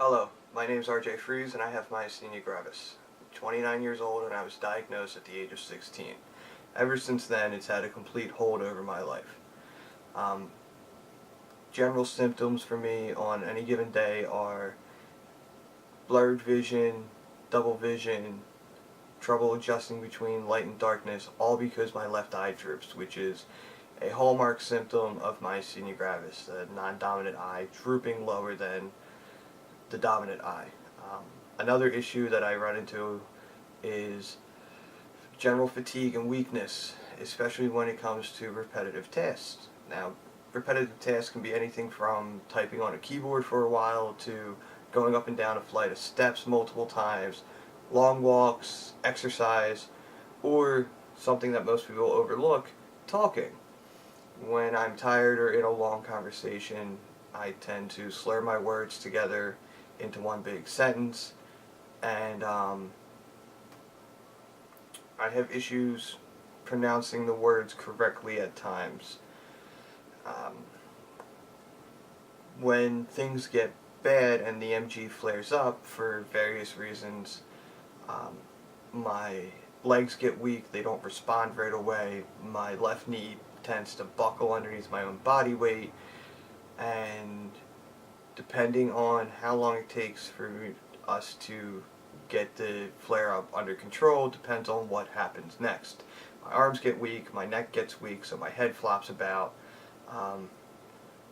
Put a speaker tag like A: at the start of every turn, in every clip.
A: Hello, my name is RJ Fries and I have myasthenia gravis. I'm 29 years old and I was diagnosed at the age of 16. Ever since then, it's had a complete hold over my life. Um, General symptoms for me on any given day are blurred vision, double vision, trouble adjusting between light and darkness, all because my left eye droops, which is a hallmark symptom of myasthenia gravis, the non-dominant eye drooping lower than the dominant eye. Another issue that I run into is general fatigue and weakness, especially when it comes to repetitive tasks. Now, repetitive tasks can be anything from typing on a keyboard for a while to going up and down a flight of steps multiple times, long walks, exercise, or something that most people overlook, talking. When I'm tired or in a long conversation, I tend to slur my words together into one big sentence, and I have issues pronouncing the words correctly at times. Um, when things get bad and the MG flares up for various reasons, um, my legs get weak, they don't respond right away, my left knee tends to buckle underneath my own body weight, and depending on how long it takes for us to get the flare up under control depends on what happens next. My arms get weak, my neck gets weak, so my head flops about. Um,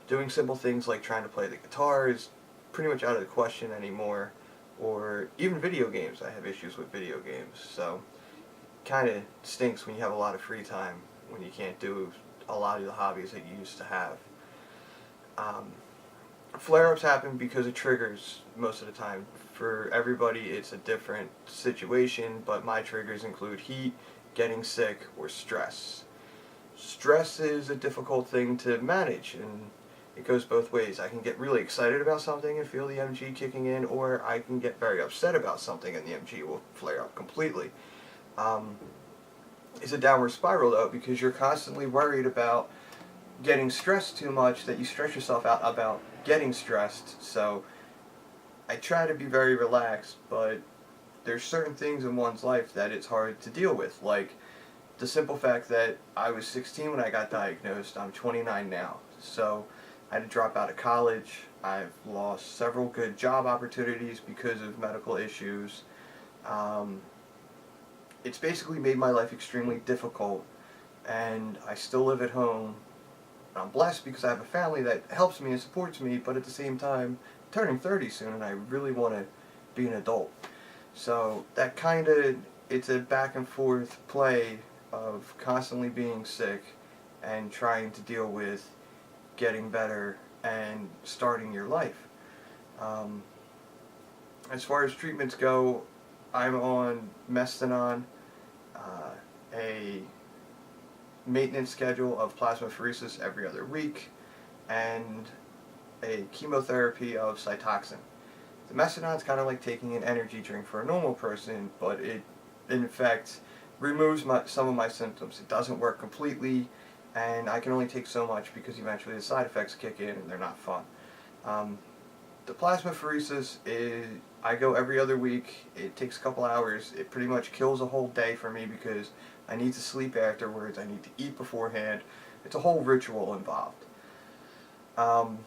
A: Doing simple things like trying to play the guitar is pretty much out of the question anymore, or even video games. I have issues with video games, so kind of stinks when you have a lot of free time when you can't do a lot of the hobbies that you used to have. Um, Flare-ups happen because of triggers most of the time. For everybody, it's a different situation, but my triggers include heat, getting sick, or stress. Stress is a difficult thing to manage, and it goes both ways. I can get really excited about something and feel the MG kicking in, or I can get very upset about something and the MG will flare up completely. Um, it's a downward spiral, though, because you're constantly worried about getting stressed too much that you stress yourself out about getting stressed. So I try to be very relaxed, but there's certain things in one's life that it's hard to deal with, like the simple fact that I was 16 when I got diagnosed. I'm 29 now, so I had to drop out of college. I've lost several good job opportunities because of medical issues. Um, it's basically made my life extremely difficult, and I still live at home. I'm blessed because I have a family that helps me and supports me, but at the same time, I'm turning 30 soon and I really want to be an adult. So that kind of, it's a back and forth play of constantly being sick and trying to deal with getting better and starting your life. Um, as far as treatments go, I'm on Mestinon, a maintenance schedule of plasmapheresis every other week, and a chemotherapy of Cytoxan. The Mestinon is kind of like taking an energy drink for a normal person, but it, in effect, removes some of my symptoms. It doesn't work completely, and I can only take so much because eventually the side effects kick in and they're not fun. The plasmapheresis is, I go every other week. It takes a couple hours. It pretty much kills a whole day for me because I need to sleep afterwards. I need to eat beforehand. It's a whole ritual involved. Um,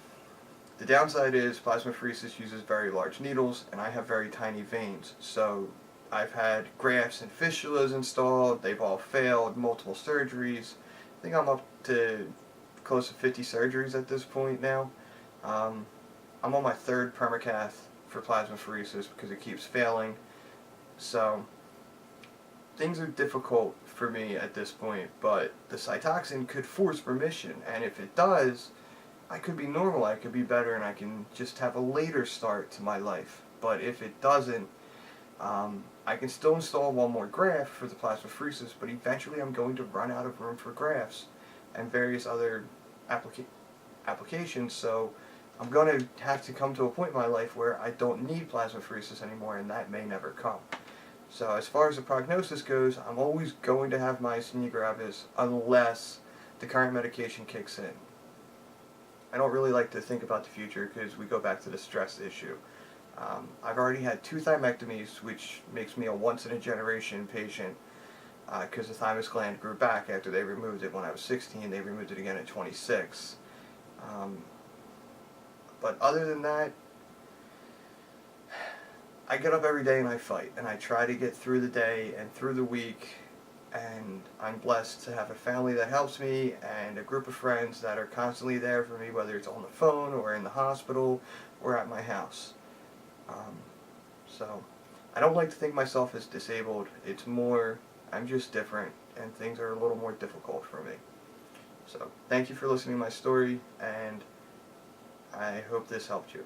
A: the downside is plasmapheresis uses very large needles, and I have very tiny veins. So I've had grafts and fistulas installed. They've all failed. Multiple surgeries. I think I'm up to close to 50 surgeries at this point now. I'm on my third permacath for plasmapheresis because it keeps failing. So things are difficult for me at this point, but the Cytoxan could force remission, and if it does, I could be normal, I could be better, and I can just have a later start to my life. But if it doesn't, I can still install one more graft for the plasmapheresis, but eventually I'm going to run out of room for grafts and various other applications, so I'm going to have to come to a point in my life where I don't need plasmapheresis anymore, and that may never come. So as far as the prognosis goes, I'm always going to have myasthenia gravis unless the current medication kicks in. I don't really like to think about the future because we go back to the stress issue. I've already had 2 thymectomies, which makes me a once-in-a-generation patient, because the thymus gland grew back after they removed it when I was 16. They removed it again at 26. Um, but other than that, I get up every day and I fight, and I try to get through the day and through the week, and I'm blessed to have a family that helps me and a group of friends that are constantly there for me, whether it's on the phone or in the hospital or at my house. Um, so I don't like to think myself as disabled. It's more, I'm just different, and things are a little more difficult for me. So thank you for listening to my story, and I hope this helped you.